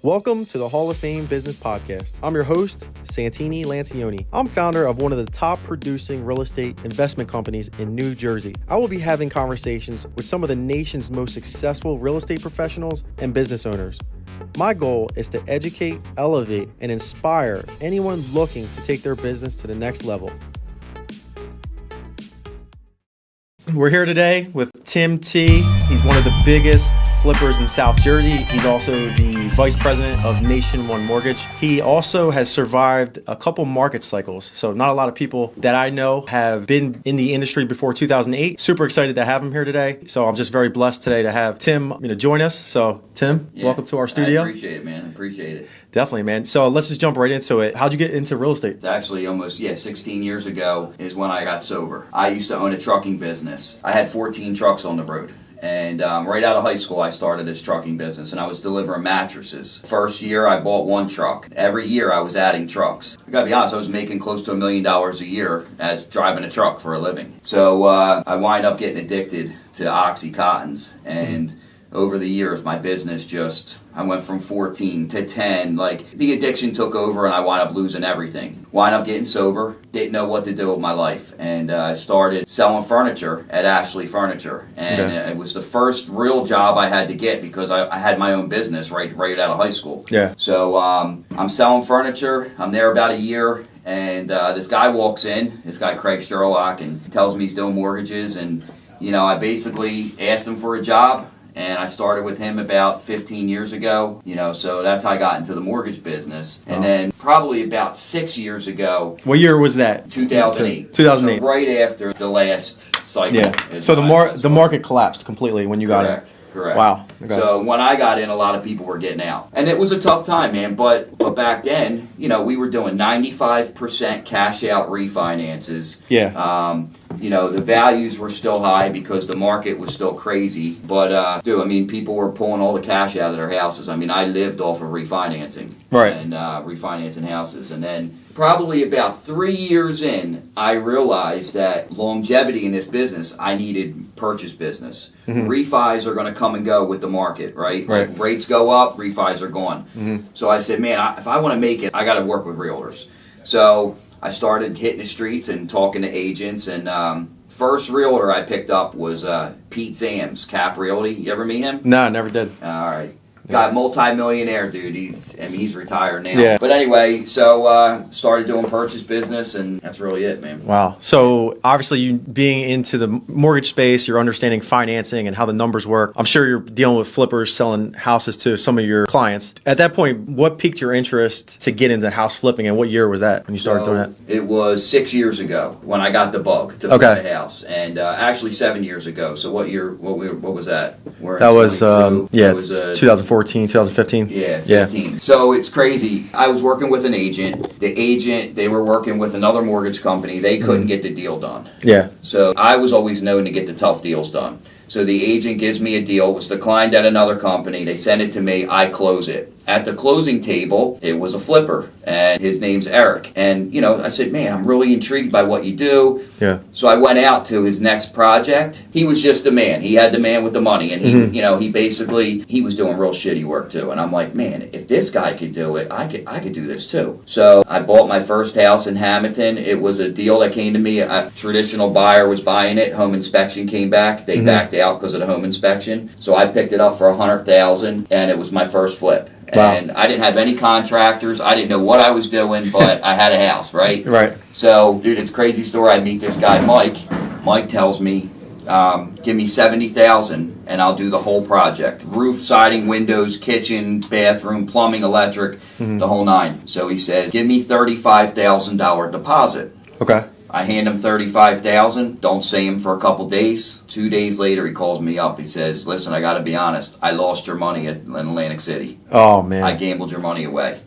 Welcome to the Hall of Fame Business Podcast. I'm your host, Santini Lancioni. I'm founder of one of the top producing real estate investment companies in New Jersey. I will be having conversations with some of the nation's most successful real estate professionals and business owners. My goal is to educate, elevate, and inspire anyone looking to take their business to the next level. We're here today with Tim T. He's one of the biggest flippers in South Jersey. He's also the vice president of Nation One Mortgage. He also has survived a couple market cycles. So not a lot of people that I know have been in the industry before 2008. Super excited to have him here today. So I'm just very blessed today to have Tim join us. So Tim, welcome to our studio. I appreciate it, man. I appreciate it. Definitely, man. So let's just jump right into it. How'd you get into real estate? It's actually almost, 16 years ago is when I got sober. I used to own a trucking business. I had 14 trucks on the road. And right out of high school, I started this trucking business, and I was delivering mattresses. First year, I bought one truck. Every year, I was adding trucks. I gotta be honest, I was making close to $1 million a year as driving a truck for a living. So I wind up getting addicted to Oxycontins, and over the years, my business I went from 14 to 10. Like, the addiction took over, and I wound up losing everything. Wound up getting sober, didn't know what to do with my life, and I started selling furniture at Ashley Furniture. And it was the first real job I had to get because I had my own business right out of high school. Yeah. So I'm selling furniture. I'm there about a year. And this guy walks in, this guy Craig Sherlock, and tells me he's doing mortgages. And, I basically asked him for a job. And I started with him about 15 years ago, so that's how I got into the mortgage business. And then probably about 6 years ago. What year was that? 2008. 2008. So right after the last cycle. Yeah. So the market collapsed completely when you got in. Correct. Wow. Okay. So when I got in, a lot of people were getting out. And it was a tough time, man. But back then, we were doing 95% cash out refinances. Yeah. The values were still high because the market was still crazy. But, people were pulling all the cash out of their houses. I lived off of refinancing. Right. And refinancing houses. And then probably about 3 years in, I realized that longevity in this business, I needed purchase business. Mm-hmm. Refis are going to come and go with the market, right? Like rates go up, refis are gone. Mm-hmm. So I said, man, if I want to make it, I got to work with realtors. So I started hitting the streets and talking to agents, and first realtor I picked up was Pete Zams, Cap Realty. You ever meet him? No, never did. All right. Got multi-millionaire, dude. He's retired now. Yeah. But anyway, so started doing purchase business, and that's really it, man. Wow. So obviously, you being into the mortgage space, you're understanding financing and how the numbers work. I'm sure you're dealing with flippers selling houses to some of your clients. At that point, what piqued your interest to get into house flipping, and what year was that when you started doing that? It was 6 years ago when I got the bug to flip a house, and actually 7 years ago. So what year? What was that? That was 2014. 2015? Yeah, 15. Yeah. So it's crazy. I was working with an agent. They were working with another mortgage company. They couldn't get the deal done. Yeah. So I was always known to get the tough deals done. So the agent gives me a deal. It was declined at another company. They send it to me. I close it. At the closing table, it was a flipper, and his name's Eric. And, I said, man, I'm really intrigued by what you do. Yeah. So I went out to his next project. He was just a man. He had the man with the money, and he was doing real shitty work too. And I'm like, man, if this guy could do it, I could do this too. So I bought my first house in Hamilton. It was a deal that came to me. A traditional buyer was buying it. Home inspection came back. They backed out because of the home inspection. So I picked it up for $100,000, and it was my first flip. Wow. And I didn't have any contractors. I didn't know what I was doing, but I had a house, right? Right. So, dude, it's a crazy story. I meet this guy, Mike. Mike tells me, give me $70,000 and I'll do the whole project. Roof, siding, windows, kitchen, bathroom, plumbing, electric, the whole nine. So he says, give me $35,000 deposit. Okay. I hand him $35,000, don't see him for a couple days. 2 days later, he calls me up. He says, listen, I got to be honest. I lost your money in Atlantic City. Oh, man. I gambled your money away.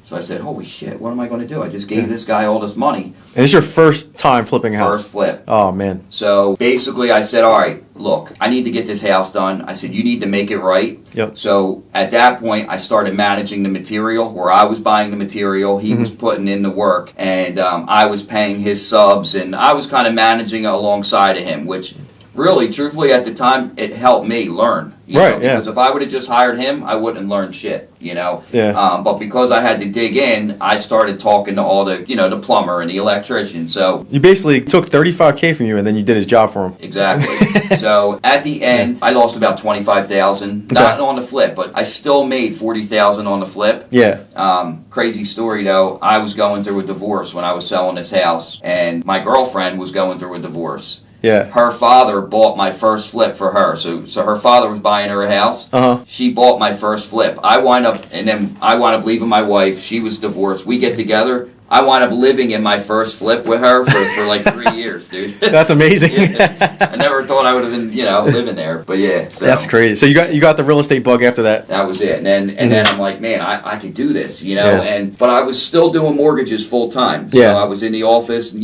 So I said, holy shit, what am I going to do? I just gave this guy all this money. And it's your first time flipping a house? First flip. Oh, man. So basically I said, all right, look, I need to get this house done. I said, you need to make it right. Yep. So at that point, I started managing the material, where I was buying the material, he was putting in the work, and I was paying his subs, and I was kind of managing it alongside of him, which really, truthfully, at the time, it helped me learn. Right, yeah. Because if I would have just hired him, I wouldn't have learned shit, Yeah. But because I had to dig in, I started talking to all the, the plumber and the electrician. So You basically took $35K from you and then you did his job for him. exactly. So at the end, I lost about 25,000, not on the flip, but I still made 40,000 on the flip. Yeah. Crazy story though. I was going through a divorce when I was selling this house, and my girlfriend was going through a divorce. Yeah. Her father bought my first flip for her. So her father was buying her a house. Uh-huh. She bought my first flip. I wind up leaving my wife. She was divorced. We get together. I wound up living in my first flip with her for like 3 years, dude. That's amazing. Yeah. I never thought I would have been, living there. But yeah. So That's crazy. So you got the real estate bug after that. that was it. And then I'm like, man, I could do this, Yeah. But I was still doing mortgages full time. So Yeah. I was in the office,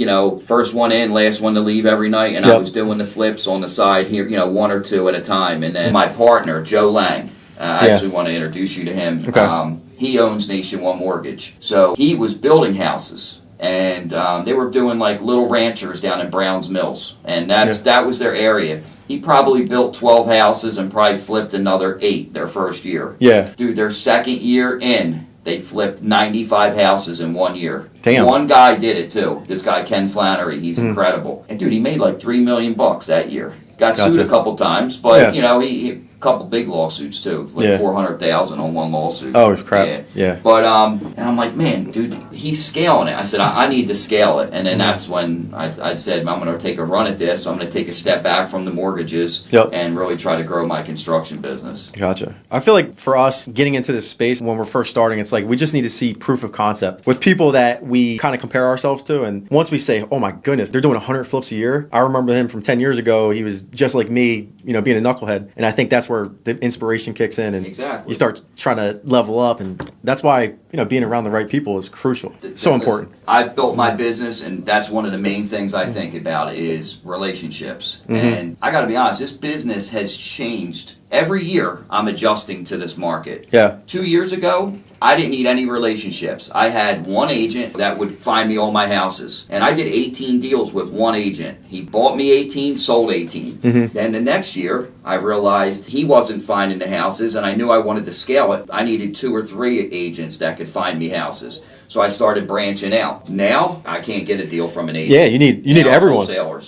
first one in, last one to leave every night, and I Yep. was doing the flips on the side here, one or two at a time. And then my partner, Joe Lang, I Yeah. actually want to introduce you to him. Okay. He owns Nation One Mortgage. So he was building houses. And they were doing like little ranchers down in Browns Mills, and that was their area. He probably built 12 houses and probably flipped another 8 their first year. Yeah. Dude, their second year in, they flipped 95 houses in 1 year. Damn. One guy did it too. This guy Ken Flannery, he's incredible. And dude, he made like $3 million that year. Got sued Gotcha. a couple times, but Yeah. he couple big lawsuits too, like Yeah. 400,000 on one lawsuit. Oh crap. Yeah. But and I'm like, man, dude, he's scaling it. I said, I need to scale it, and then that's when I said, I'm going to take a run at this. I'm going to take a step back from the mortgages Yep. and really try to grow my construction business. Gotcha. I feel like for us getting into this space when we're first starting, it's like we just need to see proof of concept with people that we kind of compare ourselves to. And once we say, oh my goodness, they're doing 100 flips a year. I remember him from 10 years ago. He was just like me, being a knucklehead. And I think that's where the inspiration kicks in and Exactly. you start trying to level up. And that's why, being around the right people is crucial. So important. I've built my business, and that's one of the main things I think about is relationships. And I got to be honest, this business has changed. Every year, I'm adjusting to this market. Yeah. 2 years ago, I didn't need any relationships. I had one agent that would find me all my houses. And I did 18 deals with one agent. He bought me 18, sold 18. Then the next year, I realized he wasn't finding the houses, and I knew I wanted to scale it. I needed 2 or 3 agents that could find me houses. So I started branching out. Now, I can't get a deal from an agent. Yeah, you need Now, everyone.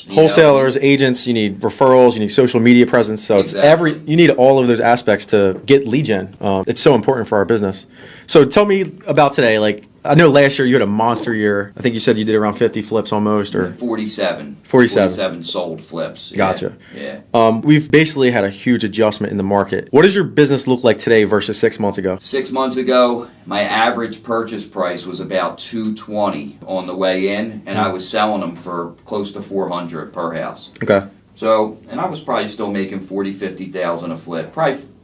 Wholesalers. Agents, you need referrals, you need social media presence. So Exactly. you need all of those aspects to get lead gen. It's so important for our business. So tell me about today. Like, I know last year you had a monster year. I think you said you did around 50 flips almost, or 47. 47 sold flips. Gotcha. Yeah. We've basically had a huge adjustment in the market. What does your business look like today versus 6 months ago? 6 months ago, my average purchase price was about $220 on the way in, and I was selling them for close to $400 per house. Okay. So, and I was probably still making $40,000-$50,000 a flip.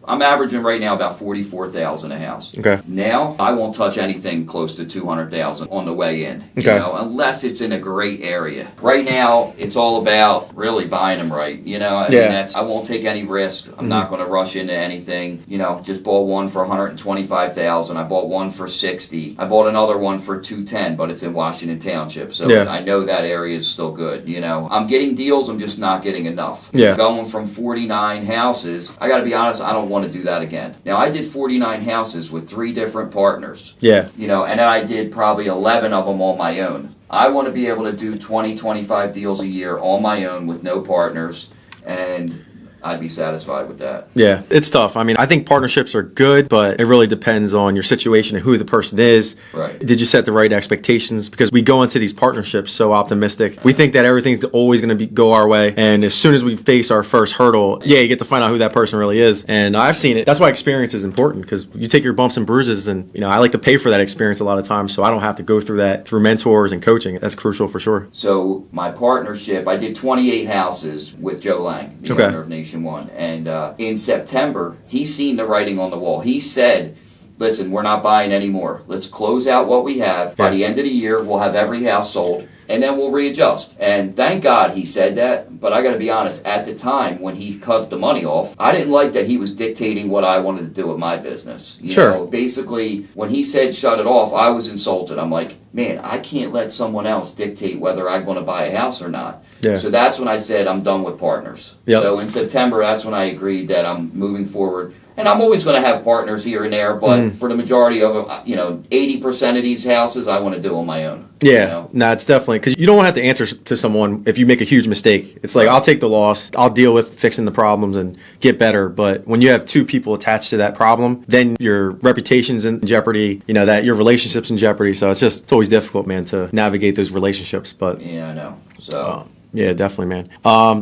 I'm averaging right now about $44,000 a house. Okay. Now, I won't touch anything close to $200,000 on the way in, Okay. unless it's in a great area. Right now, it's all about really buying them right. I won't take any risk. I'm not going to rush into anything. Just bought one for $125,000. I bought one for $60,000. I bought another one for $210,000, but it's in Washington Township, so I know that area is still good. I'm getting deals. I'm just not getting enough. Yeah. Going from 49 houses, I got to be honest. I don't want to do that again. Now, I did 49 houses with 3 different partners. Yeah. And then I did probably 11 of them on my own. I want to be able to do 20, 25 deals a year on my own with no partners, and I'd be satisfied with that. Yeah, it's tough. I mean, I think partnerships are good, but it really depends on your situation and who the person is. Right. Did you set the right expectations? Because we go into these partnerships so optimistic. We think that everything's always going to go our way. And as soon as we face our first hurdle, you get to find out who that person really is. And I've seen it. That's why experience is important, because you take your bumps and bruises, and I like to pay for that experience a lot of times, so I don't have to go through that through mentors and coaching. That's crucial for sure. So my partnership, I did 28 houses with Joe Lang, the owner of Nation One. And in September, he seen the writing on the wall. He said, listen, we're not buying anymore. Let's close out what we have. By the end of the year, we'll have every house sold. and then we'll readjust. And thank God he said that, but I got to be honest, at the time when he cut the money off, I didn't like that he was dictating what I wanted to do with my business. You know, basically, when he said shut it off, I was insulted. I'm like, man, I can't let someone else dictate whether I want to buy a house or not. Yeah. So that's when I said I'm done with partners. Yep. So in September, that's when I agreed that I'm moving forward. And I'm always going to have partners here and there, but for the majority of them, 80% of these houses, I want to do on my own. Yeah, no, it's definitely, because you don't want to have to answer to someone if you make a huge mistake. It's like, I'll take the loss, I'll deal with fixing the problems and get better. But when you have two people attached to that problem, then your reputation's in jeopardy, that your relationship's in jeopardy. So it's always difficult, man, to navigate those relationships. But yeah, I know. So. Yeah, definitely, man.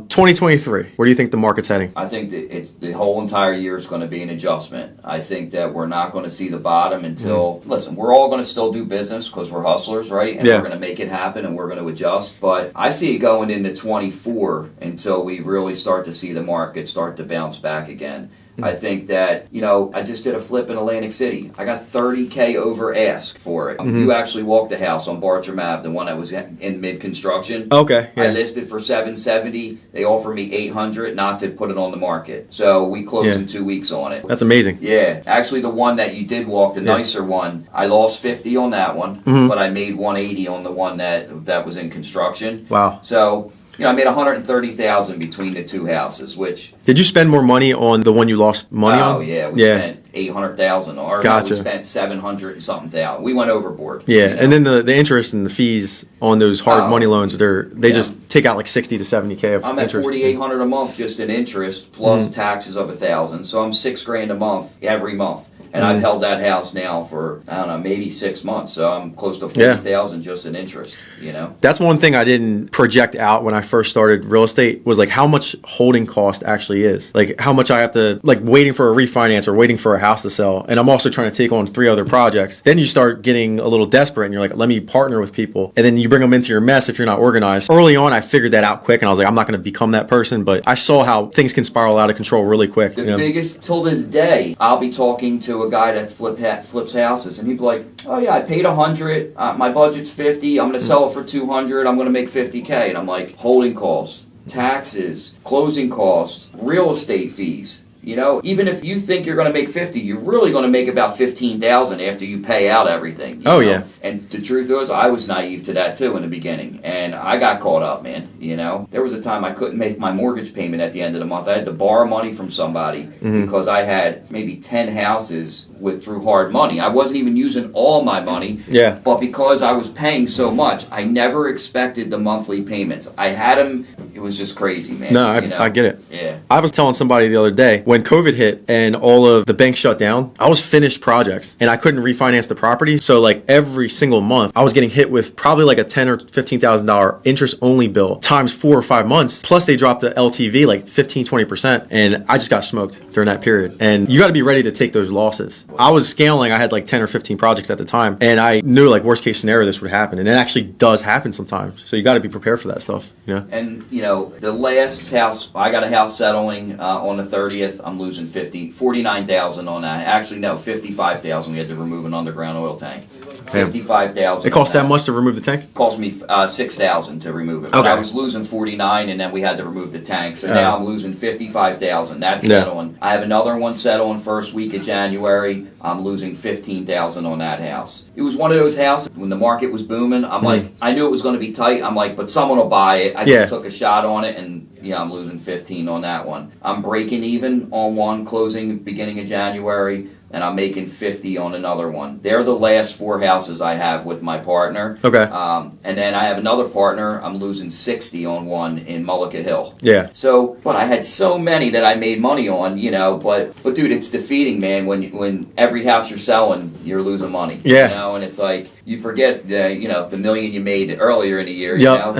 2023, where do you think the market's heading? I think that the whole entire year is going to be an adjustment. I think that we're not going to see the bottom until, listen, we're all going to still do business because we're hustlers, right? And we're going to make it happen and we're going to adjust. But I see it going into 24 until we really start to see the market start to bounce back again. I think that, I just did a flip in Atlantic City. I got $30K over ask for it. You actually walked the house on Bartram Ave, the one that was in mid-construction. Okay. Yeah. I listed for $770. They offered me $800 not to put it on the market. So we closed in 2 weeks on it. That's amazing. Yeah. Actually, the one that you did walk, the nicer one, I lost 50 on that one, but I made 180 on the one that was in construction. Wow. So... I made $130,000 between the two houses, which... Did you spend more money on the one you lost money on? Oh, yeah. We spent $800,000. Or gotcha. We spent $700 and something thousand. We went overboard. Yeah, and then the interest and the fees on those hard money loans, they just take out like 60 to 70K of I'm at interest. $4,800 a month just in interest, plus taxes of $1,000. So I'm $6,000 a month every month. And I've held that house now for, I don't know, maybe 6 months. So I'm close to $40,000 just in interest, That's one thing I didn't project out when I first started real estate was like how much holding cost actually is. Like how much I have to, like waiting for a refinance or waiting for a house to sell. And I'm also trying to take on 3 other projects. Then you start getting a little desperate and you're like, let me partner with people. And then you bring them into your mess if you're not organized. Early on, I figured that out quick and I was like, I'm not going to become that person. But I saw how things can spiral out of control really quick. The biggest, till this day, I'll be talking to a guy that flips houses, and he'd be like, "Oh yeah, I paid $100. My budget's $50. I'm going to sell it for $200. I'm going to make $50K." And I'm like, holding costs, taxes, closing costs, real estate fees. Even if you think you're going to make 50, you're really going to make about 15,000 after you pay out everything. You know? Yeah. And the truth was, I was naive to that too in the beginning, and I got caught up, man. There was a time I couldn't make my mortgage payment at the end of the month. I had to borrow money from somebody because I had maybe 10 houses through hard money. I wasn't even using all my money. Yeah. But because I was paying so much, I never expected the monthly payments. I had them. It was just crazy, man. No, I get it. Yeah. I was telling somebody the other day, when COVID hit and all of the banks shut down, I was finished projects and I couldn't refinance the property. So like every single month, I was getting hit with probably like a $10,000 or $15,000 interest only bill times 4 or 5 months. Plus they dropped the LTV like 15-20%. And I just got smoked during that period. And you got to be ready to take those losses. I was scaling. I had like 10 or 15 projects at the time. And I knew like worst case scenario this would happen. And it actually does happen sometimes. So you got to be prepared for that stuff. And, the last house, I got a house settling on the 30th. I'm losing $49,000 on that. Actually, no, $55,000. We had to remove an underground oil tank. $55,000. It cost that much to remove the tank? It cost me $6,000 to remove it. But I was losing $49,000, and then we had to remove the tank. So now I'm losing $55,000. That's settling. I have another one settling first week of January. I'm losing $15,000 on that house. It was one of those houses when the market was booming. I'm like, I knew it was going to be tight. I'm like, but someone will buy it. I just took a shot on it, and I'm losing 15 on that one. I'm breaking even on one, closing beginning of January, and I'm making 50 on another one. They're the last 4 houses I have with my partner. Okay. And then I have another partner. I'm losing 60 on one in Mullica Hill. Yeah. So, but I had so many that I made money on, But dude, it's defeating, man. When every house you're selling, you're losing money. Yeah. And it's like you forget, the million you made earlier in the year. Yep. So,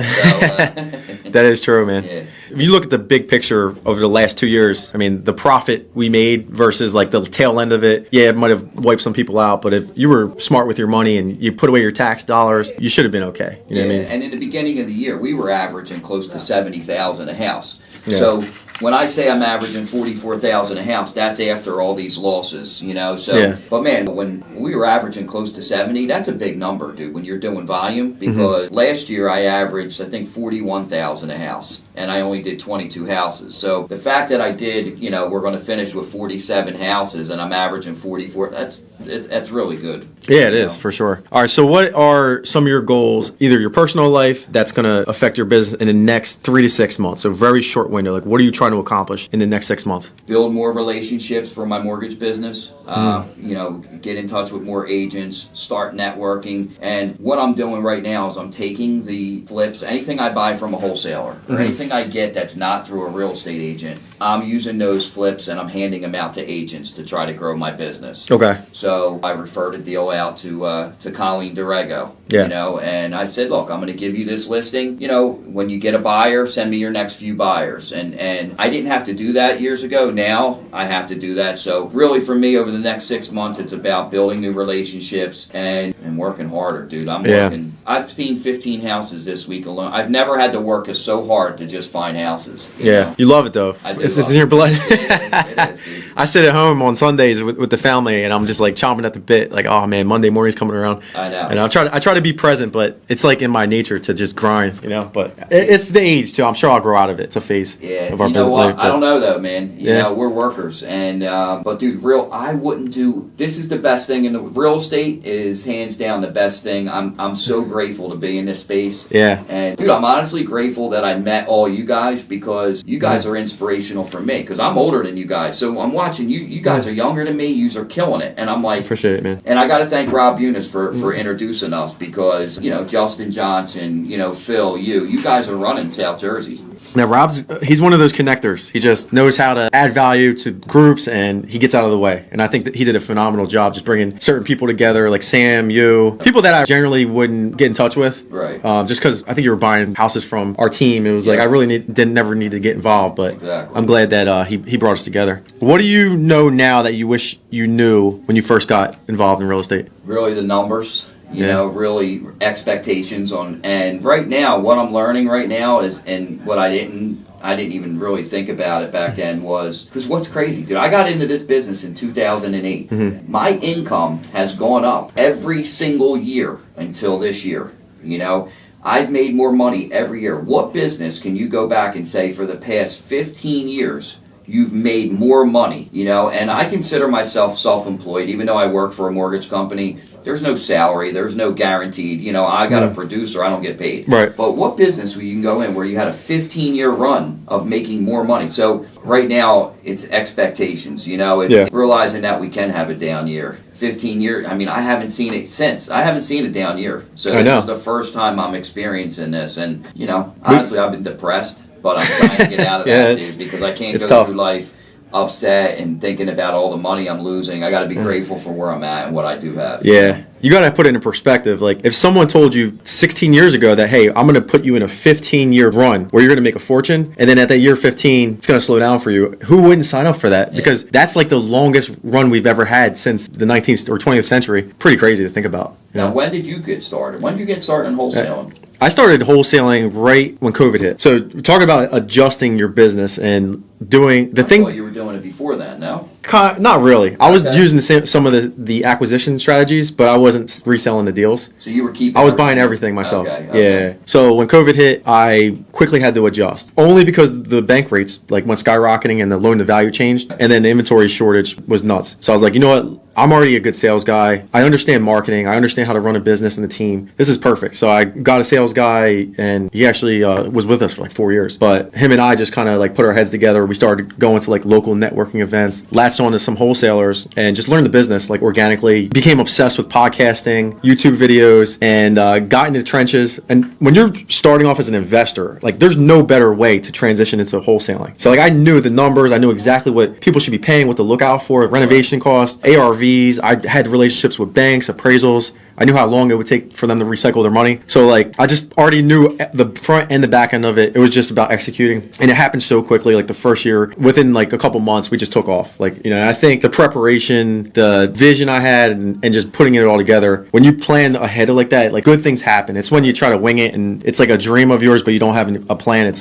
that is true, man. Yeah. If you look at the big picture over the last 2 years, I mean, the profit we made versus like the tail end of it, it might have wiped some people out, but if you were smart with your money and you put away your tax dollars, you should have been okay. You know what I mean? And in the beginning of the year, we were averaging close to $70,000 a house. Yeah. So when I say I'm averaging 44,000 a house, that's after all these losses, you know. So, Yeah. but man, when we were averaging close to 70, that's a big number, dude. When you're doing volume, because last year I averaged, I think, 41,000 a house, and I only did 22 houses. So the fact that I did, you know, we're going to finish with 47 houses, and I'm averaging 44. That's really good. Yeah, it is for sure. All right, so what are some of your goals, either your personal life that's going to affect your business in the next 3 to 6 months? So very short window. Like, what are you trying to accomplish in the next 6 months? Build more relationships for my mortgage business. You know, get in touch with more agents, start networking. And what I'm doing right now is I'm taking the flips, anything I buy from a wholesaler or anything I get that's not through a real estate agent, I'm using those flips and I'm handing them out to agents to try to grow my business. Okay. So I referred a deal out to Colleen Durego, Yeah. you know, and I said, look, I'm going to give you this listing. You know, when you get a buyer, send me your next few buyers. And I didn't have to do that years ago. Now I have to do that. So really for me, over the next 6 months, it's about building new relationships and working harder, dude. I'm working. I've seen 15 houses this week alone. I've never had to work so hard to just find houses. You know? You love it though. It's in your blood. It is, dude. I sit at home on Sundays with the family, and I'm just like chomping at the bit. Like, oh man, Monday morning's coming around. I know. And I try to be present, but it's like in my nature to just grind, you know. But it's the age too. I'm sure I'll grow out of it. It's a phase. Yeah. Of our You know business what? life, I don't know though, man. You Yeah. know, we're workers, and but dude, I wouldn't do. This is the best thing in the real estate. Is hands down the best thing. I'm so grateful to be in this space. Yeah. And dude, I'm honestly grateful that I met all you guys, because you guys are inspirational for me. Because I'm older than you guys, so I'm watching you. You guys are younger than me. You are killing it, and I'm like, Appreciate it, man. and I got to thank Rob Eunice for introducing us, because you know Justin Johnson, you know Phil, you guys are running South Jersey. Now, he's one of those connectors. He just knows how to add value to groups, and he gets out of the way. And I think that he did a phenomenal job just bringing certain people together, like Sam, you, people that I generally wouldn't get in touch with. Right. Just because I think you were buying houses from our team. It was like I really never need to get involved, but Exactly. I'm glad that he brought us together. What do you know now that you wish you knew when you first got involved in real estate? Really the numbers, you Yeah. know, really expectations on, and right now what I'm learning right now is, and what I didn't even really think about it back then, was because what's crazy, dude, I got into this business in 2008. My income has gone up every single year until this year. You know, I've made more money every year. What business can you go back and say for the past 15 years you've made more money? You know, and I consider myself self-employed, even though I work for a mortgage company. There's no salary, there's no guaranteed, you know, I got a producer, I don't get paid. Right. But what business will you can go in where you had a 15-year run of making more money? So right now it's expectations, you know, it's realizing that we can have a down year. 15 years, I mean, I haven't seen it since. I haven't seen a down year. So this is the first time I'm experiencing this. And, you know, honestly, I've been depressed, but I'm trying to get out of that, dude, because I can't go through life upset and thinking about all the money I'm losing. I got to be grateful for where I'm at and what I do have. Yeah. You got to put it in perspective. Like, if someone told you 16 years ago that, hey, I'm going to put you in a 15-year run where you're going to make a fortune, and then at that year 15, it's going to slow down for you, who wouldn't sign up for that? Because that's like the longest run we've ever had since the 19th or 20th century. Pretty crazy to think about. Now, when did you get started? When did you get started in wholesaling? I started wholesaling right when COVID hit. So talk about adjusting your business and doing the thing. I thought you were doing it before that, no? Not really. I was using some of the acquisition strategies, but I wasn't reselling the deals. So you were keeping. I was buying everything myself. Okay. Yeah. So when COVID hit, I quickly had to adjust. Only because the bank rates went skyrocketing and the loan to value changed, and then the inventory shortage was nuts. So I was like, you know what? I'm already a good sales guy. I understand marketing. I understand how to run a business and a team. This is perfect. So I got a sales guy, and he actually was with us for like 4 years. But him and I just kind of put our heads together. We started going to local networking events, latched on to some wholesalers, and just learned the business organically. Became obsessed with podcasting, YouTube videos, and got into the trenches. And when you're starting off as an investor, there's no better way to transition into wholesaling. So I knew the numbers. I knew exactly what people should be paying, what to look out for, renovation costs, ARV, RVs. I had relationships with banks, appraisals. I knew how long it would take for them to recycle their money. So like I just already knew the front and the back end of it. It was just about executing. And it happened so quickly. Like the first year, within like a couple months, we just took off. Like, and I think the preparation, the vision I had, and just putting it all together, when you plan ahead of like that, like good things happen. It's when you try to wing it and it's like a dream of yours, but you don't have a plan. It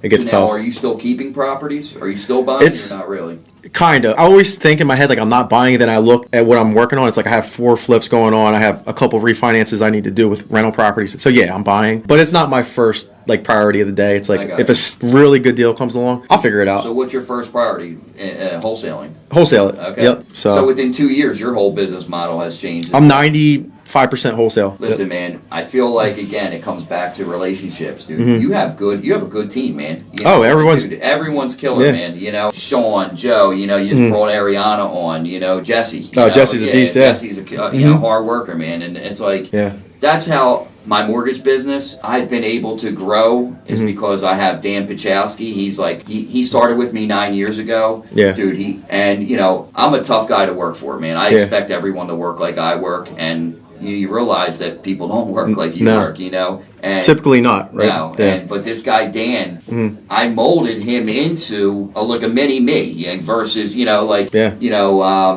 gets now, tough. Are you still keeping properties? Are you still buying or not really? Kind of. I always think in my head like I'm not buying it. Then I look at what I'm working on. It's like I have 4 flips going on. I have a couple refinances I need to do with rental properties. So yeah, I'm buying, but it's not my first like priority of the day. It's like if a really good deal comes along, I'll figure it out. So what's your first priority? Wholesaling. Wholesale it. Okay. Yep. So within 2 years, your whole business model has changed. I'm 95% wholesale. Listen, man, I feel like again it comes back to relationships, dude. You have a good team, man. You know, everyone's killer, man. You know, Sean, Joe. You know, you just brought Ariana on. You know, Jesse. Jesse's a beast. Yeah, Jesse's a hard worker, man, and it's like that's how my mortgage business I've been able to grow is because I have Dan Pachowski. He's like he started with me 9 years ago. Yeah, dude. And you know, I'm a tough guy to work for, man. I expect everyone to work like I work, and you realize that people don't work like you work, you know. And typically not, right? No, but this guy Dan, I molded him into a mini me, versus you know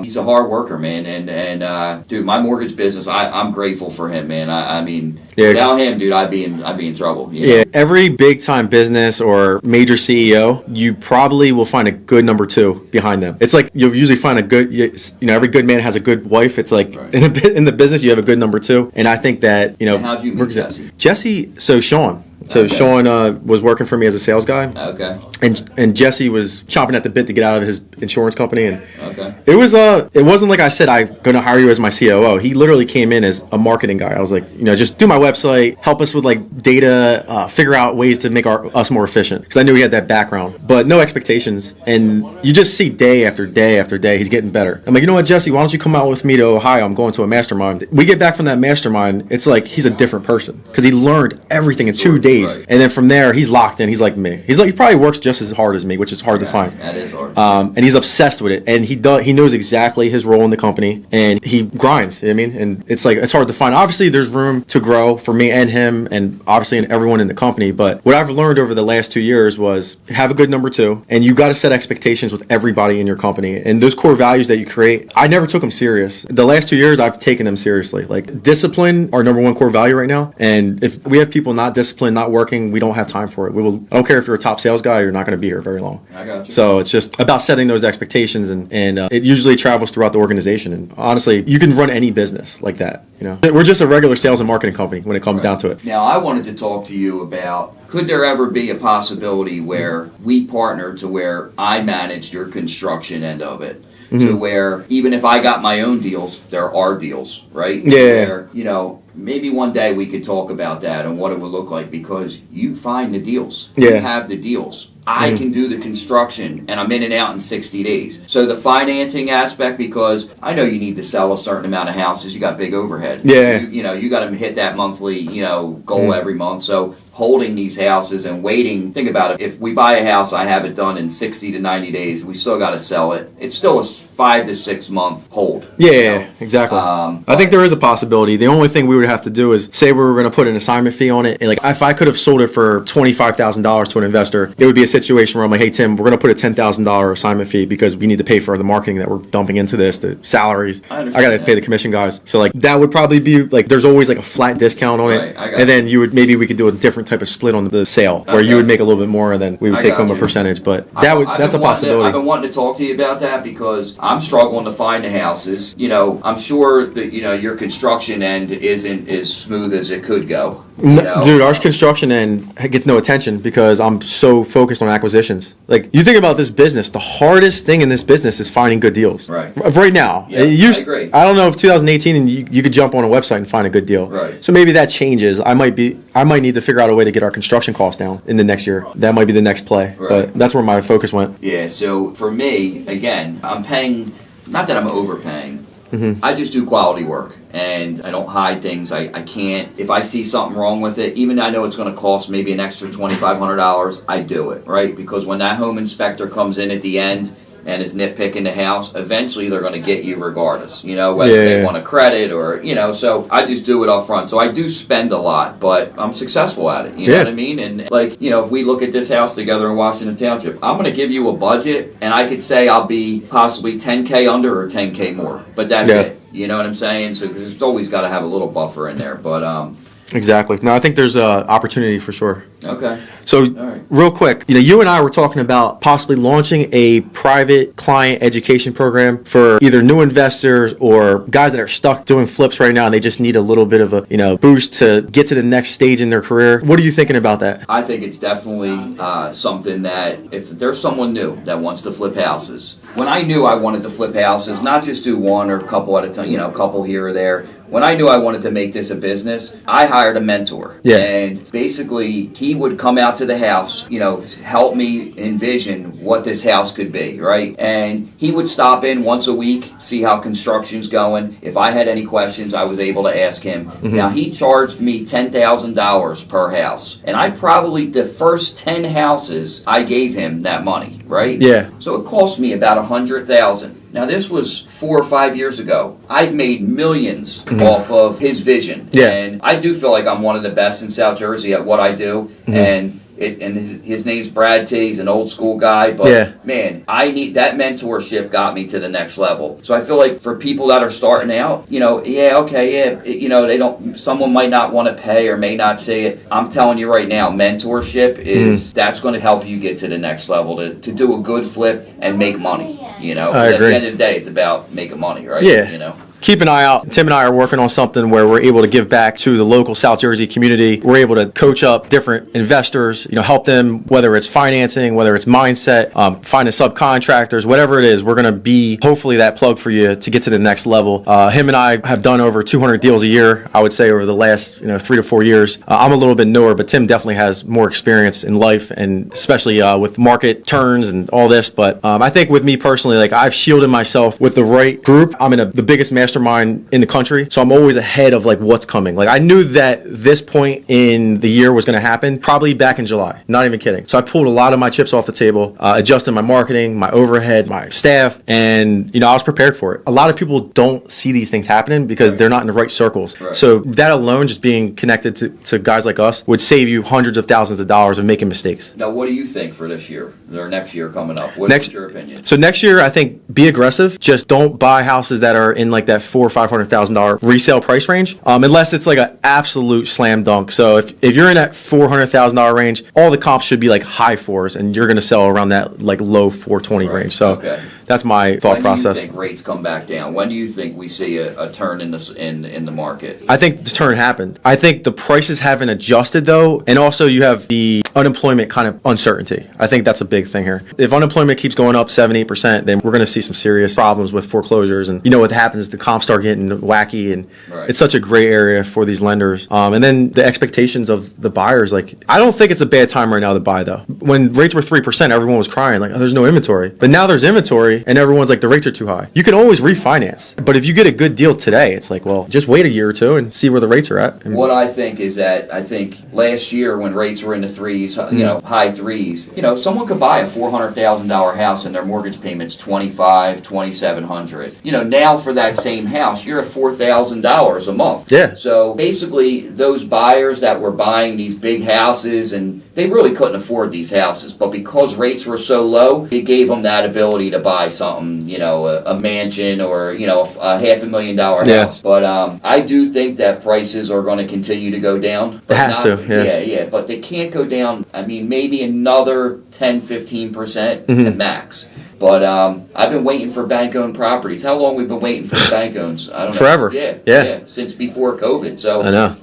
he's a hard worker, man, and dude, my mortgage business, I'm grateful for him, man. I mean, without him, dude, I'd be in trouble. You know? Every big time business or major CEO, you probably will find a good number 2 behind them. It's like you'll usually find a good, every good man has a good wife. It's like in the business, you have a good number 2, and I think that And how'd you meet Jesse? Sean. So Sean was working for me as a sales guy. Okay. And Jesse was chomping at the bit to get out of his insurance company, and it wasn't like I said I'm going to hire you as my COO. He literally came in as a marketing guy. I was like, just do my website, help us with like data, figure out ways to make us more efficient, because I knew he had that background, but no expectations. And you just see day after day after day he's getting better. I'm like, you know what, Jesse, why don't you come out with me to Ohio? I'm going to a mastermind. We get back from that mastermind, it's like he's a different person because he learned everything in 2 days. Right. And then from there, he's locked in. He's like me. He probably works just as hard as me, which is hard to find. That is hard. And he's obsessed with it. And he knows exactly his role in the company. And he grinds. You know what I mean? And it's like, it's hard to find. Obviously, there's room to grow for me and him, and obviously in everyone in the company. But what I've learned over the last 2 years was have a good number 2. And you got to set expectations with everybody in your company. And those core values that you create, I never took them serious. The last 2 years, I've taken them seriously. Like discipline, our number 1 core value right now. And if we have people not disciplined, not working, we don't have time for it. I don't care if you're a top sales guy, you're not going to be here very long. I got you. So it's just about setting those expectations, and it usually travels throughout the organization. And honestly, you can run any business like that. We're just a regular sales and marketing company when it comes down to it. Now, I wanted to talk to you about, could there ever be a possibility where we partner to where I managed your construction end of it? To where even if I got my own deals, there are deals, right? Yeah. Where, maybe one day we could talk about that and what it would look like, because you find the deals. Yeah. You have the deals. I can do the construction, and I'm in and out in 60 days. So the financing aspect, because I know you need to sell a certain amount of houses, you got big overhead. Yeah. You got to hit that monthly, goal every month. So holding these houses and waiting, think about it. If we buy a house, I have it done in 60 to 90 days. We still got to sell it. It's still a 5 to 6 month hold. Yeah, exactly. I think there is a possibility. The only thing we would have to do is say we were going to put an assignment fee on it. And like if I could have sold it for $25,000 to an investor, it would be a situation where I'm like, hey, Tim, we're going to put a $10,000 assignment fee because we need to pay for the marketing that we're dumping into this, the salaries. I got to pay the commission guys. So like that would probably be like, there's always like a flat discount on it. And then maybe we could do a different type of split on the sale where you would make a little bit more and then we would take home a percentage. But that's a possibility. I've been wanting to talk to you about that because I'm struggling to find the houses. I'm sure that, your construction end isn't as smooth as it could go. Dude, our construction end gets no attention because I'm so focused on acquisitions. Like, you think about this business, the hardest thing in this business is finding good deals. Right now. Yeah, I agree. I don't know if 2018 and you could jump on a website and find a good deal. Right. So maybe that changes. I might need to figure out a way to get our construction costs down in the next year. That might be the next play. Right. But that's where my focus went. Yeah, so for me, again, I'm paying, not that I'm overpaying. I just do quality work, and I don't hide things. I can't, if I see something wrong with it, even though I know it's going to cost maybe an extra $2,500, I do it, right? Because when that home inspector comes in at the end, and is nitpicking the house, eventually they're going to get you regardless, whether they want a credit or, so I just do it up front. So I do spend a lot, but I'm successful at it. You know what I mean? And if we look at this house together in Washington Township, I'm going to give you a budget, and I could say I'll be possibly 10K under or 10K more, but that's it. You know what I'm saying? So there's always got to have a little buffer in there, but Exactly. No, I think there's opportunity for sure. Okay. So, real quick, you and I were talking about possibly launching a private client education program for either new investors or guys that are stuck doing flips right now and they just need a little bit of a boost to get to the next stage in their career. What are you thinking about that? I think it's definitely something that if there's someone new that wants to flip houses. When I knew I wanted to flip houses, not just do one or a couple at a time, a couple here or there. When I knew I wanted to make this a business, I hired a mentor. Yeah. And basically, he would come out to the house, help me envision what this house could be, right? And he would stop in once a week, see how construction's going. If I had any questions, I was able to ask him. Mm-hmm. Now, he charged me $10,000 per house. And the first 10 houses, I gave him that money, right? Yeah. So it cost me about $100,000. Now, this was 4 or 5 years ago. I've made millions off of his vision. Yeah. And I do feel like I'm one of the best in South Jersey at what I do. And his name's Brad T. He's an old school guy, but man, that mentorship got me to the next level. So I feel like for people that are starting out, someone might not want to pay or may not say it. I'm telling you right now, mentorship that's going to help you get to the next level to do a good flip and make money. I agree. At the end of the day, it's about making money, right? Yeah. Keep an eye out. Tim and I are working on something where we're able to give back to the local South Jersey community. We're able to coach up different investors, help them, whether it's financing, whether it's mindset, finding subcontractors, whatever it is. We're going to be hopefully that plug for you to get to the next level. Him and I have done over 200 deals a year, I would say, over the last 3 to 4 years. I'm a little bit newer, but Tim definitely has more experience in life, and especially with market turns and all this. But I think with me personally, I've shielded myself with the right group. I'm in the biggest mastermind in the country, so I'm always ahead of what's coming. I knew that this point in the year was going to happen probably back in July, not even kidding. So I pulled a lot of my chips off the table, adjusted my marketing, my overhead, my staff, and I was prepared for it. A lot of people don't see these things happening because they're not in the right circles. Right. So that alone, just being connected to guys like us, would save you hundreds of thousands of dollars of making mistakes. Now, what do you think for this year or next year coming up? What's your opinion? So next year, I think be aggressive. Just don't buy houses that are in that $400,000 or $500,000 resale price range, unless it's an absolute slam dunk. So if you're in that $400,000 range, all the comps should be high fours, and you're going to sell around that low 420 range. So that's my thought process. When do you think rates come back down? When do you think we see a turn in the market? I think the turn happened. I think the prices haven't adjusted though, and also you have the unemployment kind of uncertainty. I think that's a big thing here. If unemployment keeps going up 7-8%, then we're going to see some serious problems with foreclosures. And what happens is the comps start getting wacky, and it's such a gray area for these lenders. And then the expectations of the buyers, I don't think it's a bad time right now to buy though. When rates were 3%, everyone was crying there's no inventory. But now there's inventory, and everyone's the rates are too high. You can always refinance, but if you get a good deal today, it's just wait a year or two and see where the rates are at. What I think is that last year when rates were in the threes, high threes, someone could buy a $400,000 house and their mortgage payment's $2,700. Now for that same house, you're at $4,000 a month. Yeah. So basically, those buyers that were buying these big houses, and they really couldn't afford these houses, but because rates were so low, it gave them that ability to buy something, a mansion or, a $500,000 house. But I do think that prices are going to continue to go down. It has to, yeah. But they can't go down, maybe another 10-15% at max. But I've been waiting for bank-owned properties. How long we've been waiting for bank-owns? I don't know. Forever. Yeah. Since before COVID. So I know.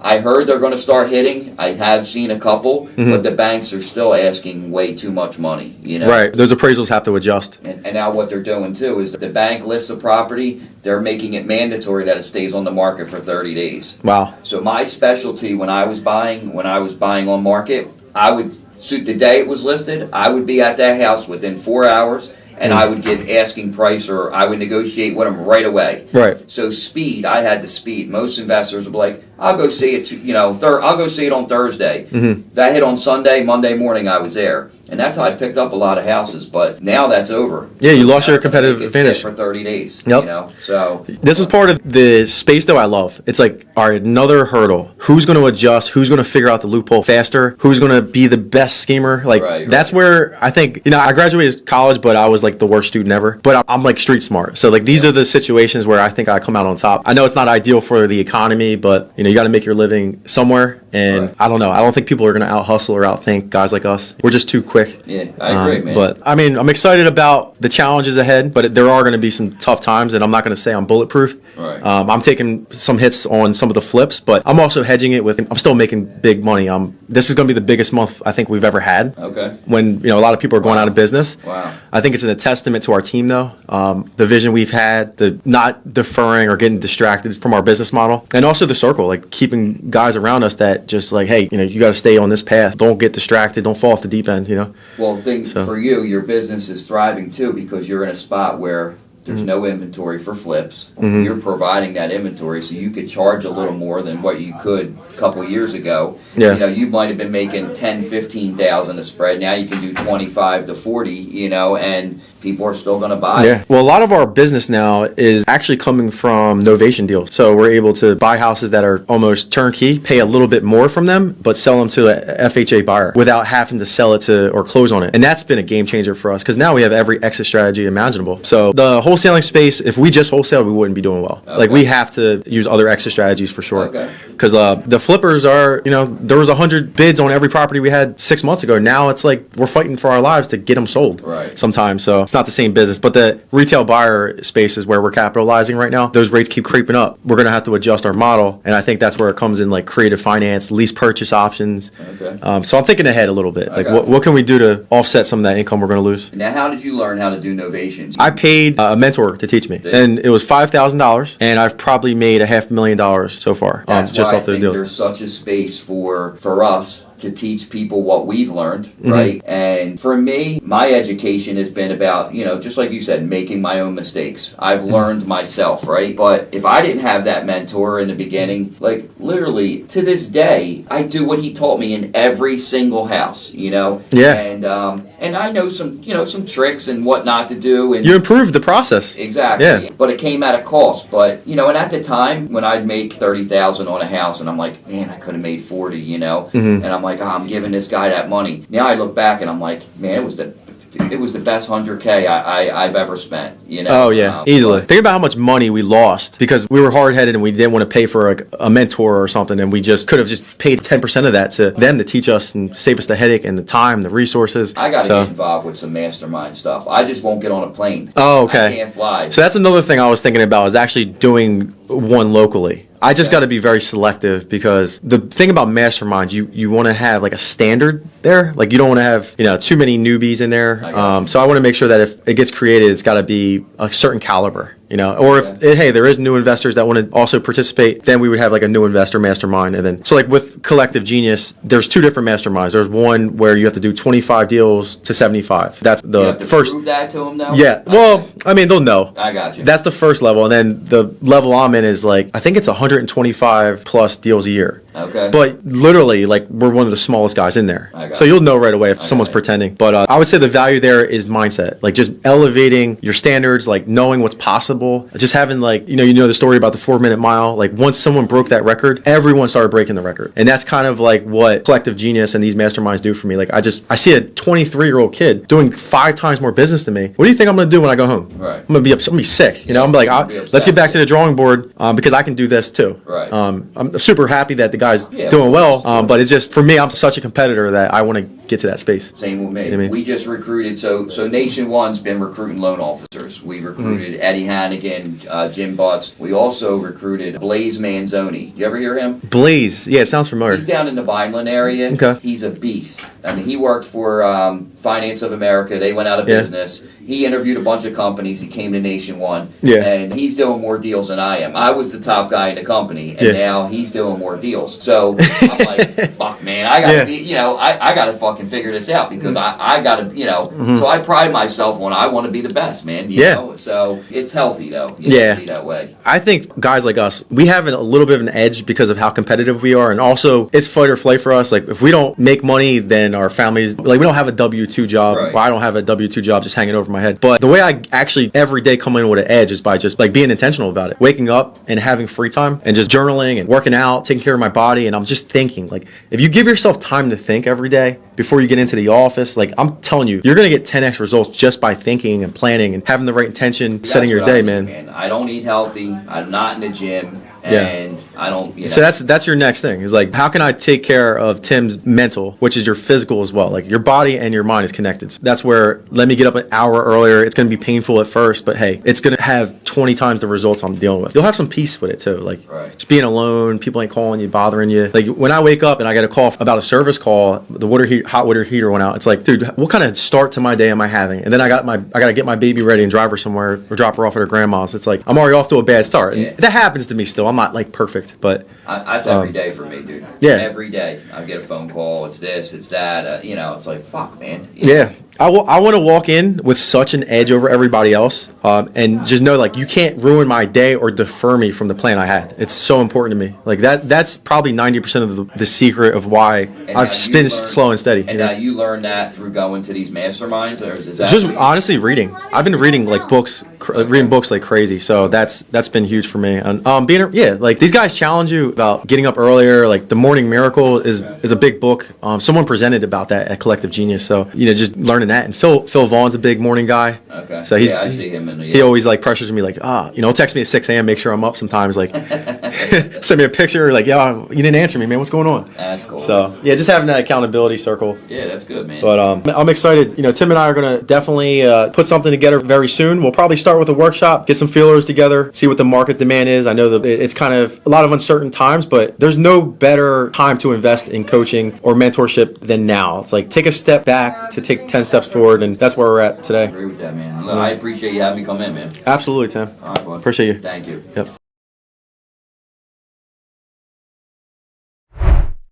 I heard they're going to start hitting. I have seen a couple, but the banks are still asking way too much money. Right. Those appraisals have to adjust. And now what they're doing too is the bank lists a property. They're making it mandatory that it stays on the market for 30 days. Wow. So my specialty when I was buying on market, so the day it was listed, I would be at that house within 4 hours, and I would give asking price, or I would negotiate with them right away. Right. So speed, I had the speed. Most investors would be like, I'll go see it. I'll go see it on Thursday. That hit on Sunday, Monday morning, I was there. and that's how I picked up a lot of houses. But now that's over. Yeah, you lost your Now competitive they can sit advantage for 30 days. Yep. You know, so this is part of the space though I love. It's like, all right, another hurdle. Who's going to adjust? Who's going to figure out the loophole faster? Who's going to be the best schemer? Like that's where I think, you know, I graduated college, but I was like the worst student ever. But I'm like street smart. So like these are the situations where I think I come out on top. I know it's not ideal for the economy, but you know, you got to make your living somewhere. And I don't know. I don't think people are going to out hustle or outthink guys like us. We're just too quick. Yeah, I agree, man. But I mean, I'm excited about the challenges ahead, but there are going to be some tough times, and I'm not going to say I'm bulletproof. Right. I'm taking some hits on some of the flips, but I'm also hedging it with. I'm still making big money. This is going to be the biggest month I think we've ever had. Okay. When you know a lot of people are going out of business. Wow. I think it's a testament to our team, though. The vision we've had, the not deferring or getting distracted from our business model, and also the circle, like keeping guys around us that just like, hey, you know, you got to stay on this path. Don't get distracted. Don't fall off the deep end. You know. Well, for you, your business is thriving too because you're in a spot where there's no inventory for flips. You're providing that inventory, so you could charge a little more than what you could a couple years ago. Yeah. You know, you might have been making 10, 15,000 a spread. Now you can do 25 to 40. You know, and people are still going to buy. Yeah. Well, a lot of our business now is actually coming from novation deals. So we're able to buy houses that are almost turnkey, pay a little bit more from them, but sell them to a FHA buyer without having to sell it to or close on it. And that's been a game changer for us because now we have every exit strategy imaginable. So the wholesaling space, if we just wholesale, we wouldn't be doing well. Okay. Like we have to use other exit strategies for sure. Okay. Because the flippers are, you know, there was 100 bids on every property we had 6 months ago. Now it's like we're fighting for our lives to get them sold. Right. Sometimes. So it's not the same business, but the retail buyer space is where we're capitalizing right now. Those rates keep creeping up. We're going to have to adjust our model. And I think that's where it comes in, like creative finance, lease purchase options. Okay. So I'm thinking ahead a little bit. Like Okay. what can we do to offset some of that income we're going to lose? Now, how did you learn how to do novations? I paid a mentor to teach me, and it was $5,000, and I've probably made $500,000 so far, That's just why off I those think deals. there's such a space for us to teach people what we've learned, right? And for me, my education has been about, you know, just like you said, making my own mistakes. I've learned myself, right? But if I didn't have that mentor in the beginning, like literally to this day, I do what he taught me in every single house, you know? Yeah. And I know some, you know, some tricks and what not to do. And You improved the process. exactly. Yeah. But it came at a cost. But, you know, and at the time when I'd make 30,000 on a house and I'm like, man, I could have made 40, you know? And I'm like, oh, I'm giving this guy that money. Now I look back and I'm like, man, it was the best 100K I've ever spent, you know? Oh, yeah, easily. Think about how much money we lost because we were hard-headed and we didn't want to pay for a mentor or something, and we just could have just paid 10% of that to them to teach us and save us the headache and the time, the resources. I got to get involved with some mastermind stuff. I just won't get on a plane. Oh, okay. I can't fly. So that's another thing I was thinking about is actually doing one locally. I just got to be very selective because the thing about masterminds, you want to have like a standard there. Like you don't want to have, you know, too many newbies in there. So I want to make sure that if it gets created, it's got to be a certain caliber, you know, or if, hey, there is new investors that want to also participate, then we would have like a new investor mastermind. And then, so like with Collective Genius, there's two different masterminds. There's one where you have to do 25 deals to 75. That's the you have to first. prove that to them now? Yeah. Well, I mean, they'll know. I got you. That's the first level. And then the level I'm in is like, I think it's 125 plus deals a year. Okay. But literally, like, we're one of the smallest guys in there. So you'll know right away if someone's pretending. But I would say the value there is mindset. Like, just elevating your standards, like, knowing what's possible. Just having, like, you know the story about the 4-minute mile. Like, once someone broke that record, everyone started breaking the record. And that's kind of, like, what Collective Genius and these masterminds do for me. Like, I see a 23-year-old kid doing 5 times more business than me. What do you think I'm going to do when I go home? Right. I'm going to be sick. You know, I'm like, let's get back to the drawing board because I can do this, too. Right. I'm super happy that the guy's doing well, but it's just, for me, I'm such a competitor that I want to get to that space. Same with me. You know what I mean? We just recruited, so Nation One's been recruiting loan officers. We recruited Eddie Hannigan, Jim Butts. We also recruited Blaze Manzoni. You ever hear him? Blaze, yeah, it sounds familiar. He's down in the Vineland area. Okay. He's a beast. I mean, he worked for Finance of America. They went out of business. He interviewed a bunch of companies. He came to Nation One. Yeah. And he's doing more deals than I am. I was the top guy in the company, and now he's doing more deals. So I'm like, fuck, man, I gotta be, you know, I gotta fucking figure this out because I gotta, you know. So I pride myself when I want to be the best, man. You know? So it's healthy though. You know, to be that way. I think guys like us, we have a little bit of an edge because of how competitive we are, and also it's fight or flight for us. Like if we don't make money, then our families, like we don't have a W-2 W-2 job. Right. Well, I don't have a W-2 job just hanging over my head. But the way I actually every day come in with an edge is by just like being intentional about it. Waking up and having free time and just journaling and working out, taking care of my body. And I'm just thinking, like, if you give yourself time to think every day before you get into the office, like, I'm telling you, you're going to get 10x results just by thinking and planning and having the right intention, setting your day, man. I don't eat healthy. I'm not in the gym. And I don't, you know. So that's your next thing is like, how can I take care of Tim's mental, which is your physical as well? Like your body and your mind is connected. So that's where let me get up an hour earlier. It's going to be painful at first, but hey, it's going to have 20 times the results I'm dealing with. You'll have some peace with it too. Like just being alone, people ain't calling you, bothering you. Like when I wake up and I get a call about a service call, the hot water heater went out. It's like, dude, what kind of start to my day am I having? And then I got to get my baby ready and drive her somewhere or drop her off at her grandma's. It's like, I'm already off to a bad start. And that happens to me still. I'm not like perfect, but that's every day for me, dude. Yeah, every day I get a phone call. It's this, it's that. You know, it's like fuck, man. Yeah. I want to walk in with such an edge over everybody else, and just know like you can't ruin my day or defer me from the plan I had. It's so important to me. Like that's probably 90% of the secret of why I've been slow and steady. And now you learned that through going to these masterminds, or is that just honestly reading? I've been reading like books, reading books like crazy. So that's been huge for me. And like these guys challenge you about getting up earlier. Like the Morning Miracle is a big book. Someone presented about that at Collective Genius. So just learning that. And Phil Vaughn's a big morning guy. Okay. So I see him in the. He always like pressures me like, he'll text me at 6 a.m. make sure I'm up sometimes. Like, send me a picture like, you didn't answer me, man. What's going on? That's cool. So just having that accountability circle. Yeah, that's good, man. But I'm excited. Tim and I are gonna definitely put something together very soon. We'll probably start with a workshop, get some feelers together, see what the market demand is. I know that it's kind of a lot of uncertain times, but there's no better time to invest in coaching or mentorship than now. It's like take a step back to take 10 steps forward, and that's where we're at today. I agree with that, man. Look, I appreciate you having me come in, man. Absolutely, Tim. All right, bud. Appreciate you. Thank you. Yep.